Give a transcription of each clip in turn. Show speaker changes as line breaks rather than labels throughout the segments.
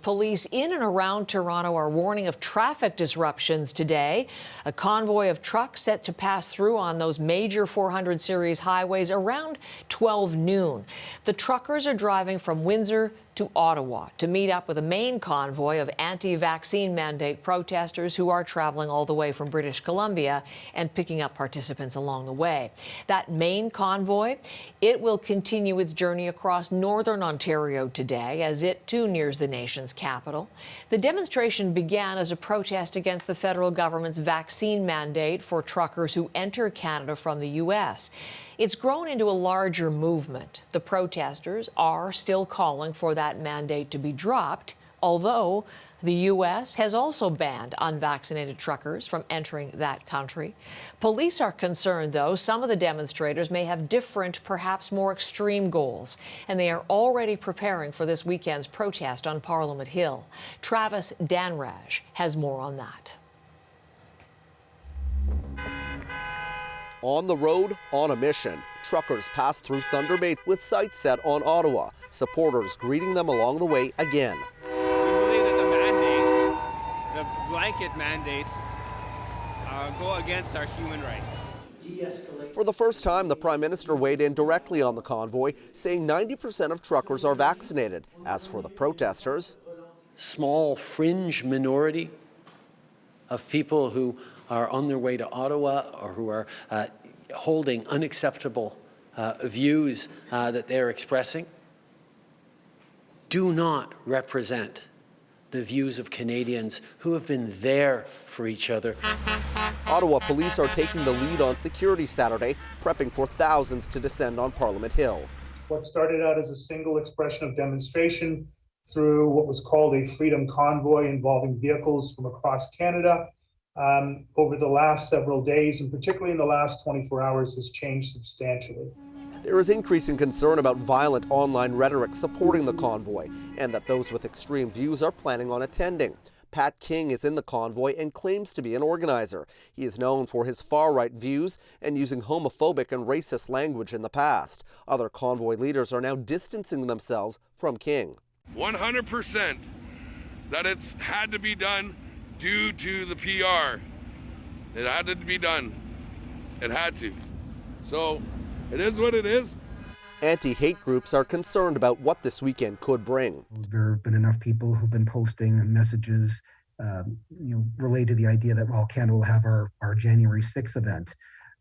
Police in and around Toronto are warning of traffic disruptions today. A convoy of trucks set to pass through on those major 400 series highways around 12 noon. The truckers are driving from Windsor to Ottawa to meet up with a main convoy of anti-vaccine mandate protesters who are traveling all the way from British Columbia and picking up participants along the way. That main convoy, it will continue its journey across northern Ontario today as it too nears the nation's capital. The demonstration began as a protest against the federal government's vaccine mandate for truckers who enter Canada from the U.S. It's grown into a larger movement. The protesters are still calling for that mandate to be dropped, although the U.S. has also banned unvaccinated truckers from entering that country. Police are concerned, though, some of the demonstrators may have different, perhaps more extreme goals, and they are already preparing for this weekend's protest on Parliament Hill. Travis Danraj has more on that.
On the road, on a mission, truckers pass through Thunder Bay with sights set on Ottawa, supporters greeting them along the way again.
We believe that the mandates, the blanket mandates, go against our human rights.
For the first time, the Prime Minister weighed in directly on the convoy, saying 90% of truckers are vaccinated. As for the protesters,
small fringe minority of people who are on their way to Ottawa or who are holding unacceptable views that they're expressing do not represent the views of Canadians who have been there for each other.
Ottawa police are taking the lead on security Saturday, prepping for thousands to descend on Parliament Hill.
What started out as a single expression of demonstration through what was called a freedom convoy involving vehicles from across Canada, over the last several days, and particularly in the last 24 hours, has changed substantially.
There is increasing concern about violent online rhetoric supporting the convoy, and that those with extreme views are planning on attending. Pat King is in the convoy and claims to be an organizer. He is known for his far-right views and using homophobic and racist language in the past. Other convoy leaders are now distancing themselves from King.
100% that it's had to be done due to the PR. It had to be done. It had to. So it is what it is.
Anti-hate groups are concerned about what this weekend could bring.
There have been enough people who've been posting messages related to the idea that, well, Canada will have our January 6th event.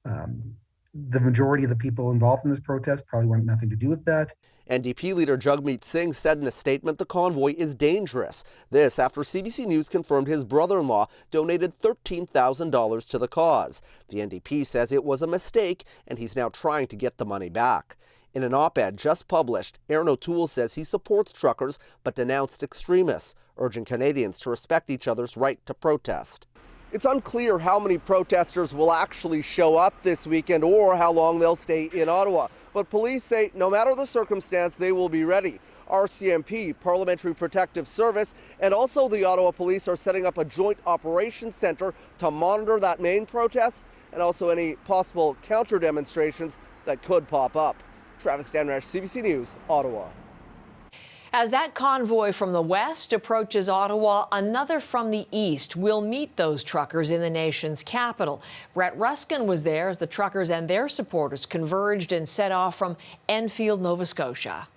The majority of the people involved in this protest probably want nothing to do with that.
NDP leader Jagmeet Singh said in a statement the convoy is dangerous. This after CBC News confirmed his brother-in-law donated $13,000 to the cause. The NDP says it was a mistake and he's now trying to get the money back. In an op-ed just published, Aaron O'Toole says he supports truckers but denounced extremists, urging Canadians to respect each other's right to protest. It's unclear how many protesters will actually show up this weekend or how long they'll stay in Ottawa. But police say no matter the circumstance, they will be ready. RCMP, Parliamentary Protective Service, and also the Ottawa Police are setting up a joint operations center to monitor that main protest and also any possible counter demonstrations that could pop up. Travis Danraj, CBC News, Ottawa.
As that convoy from the west approaches Ottawa, another from the east will meet those truckers in the nation's capital. Brett Ruskin was there as the truckers and their supporters converged and set off from Enfield, Nova Scotia.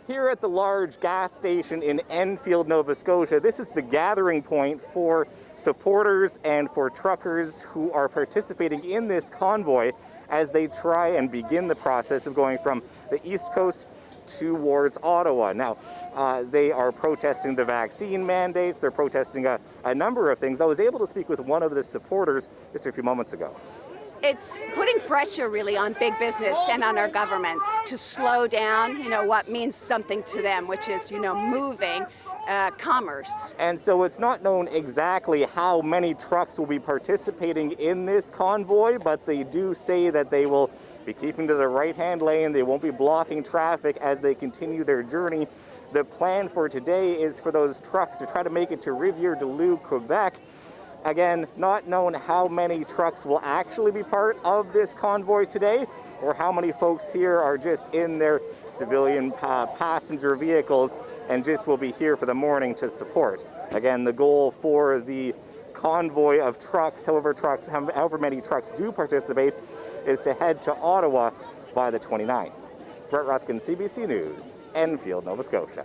Here at the large gas station in Enfield, Nova Scotia, this is the gathering point for supporters and for truckers who are participating in this convoy as they try and begin the process of going from the East Coast towards Ottawa. Now, they are protesting the vaccine mandates. They're protesting a number of things. I was able to speak with one of the supporters just a few moments ago.
It's putting pressure really on big business and on our governments to slow down, what means something to them, which is, moving commerce.
And so it's not known exactly how many trucks will be participating in this convoy, but they do say that they will be keeping to the right-hand lane. They won't be blocking traffic as they continue their journey. The plan for today is for those trucks to try to make it to Rivière-du-Loup, Quebec, Again, not known how many trucks will actually be part of this convoy today, or how many folks here are just in their civilian passenger vehicles and just will be here for the morning to support. Again, the goal for the convoy of trucks, however many trucks do participate, is to head to Ottawa by the 29th. Brett Ruskin, CBC News, Enfield, Nova Scotia.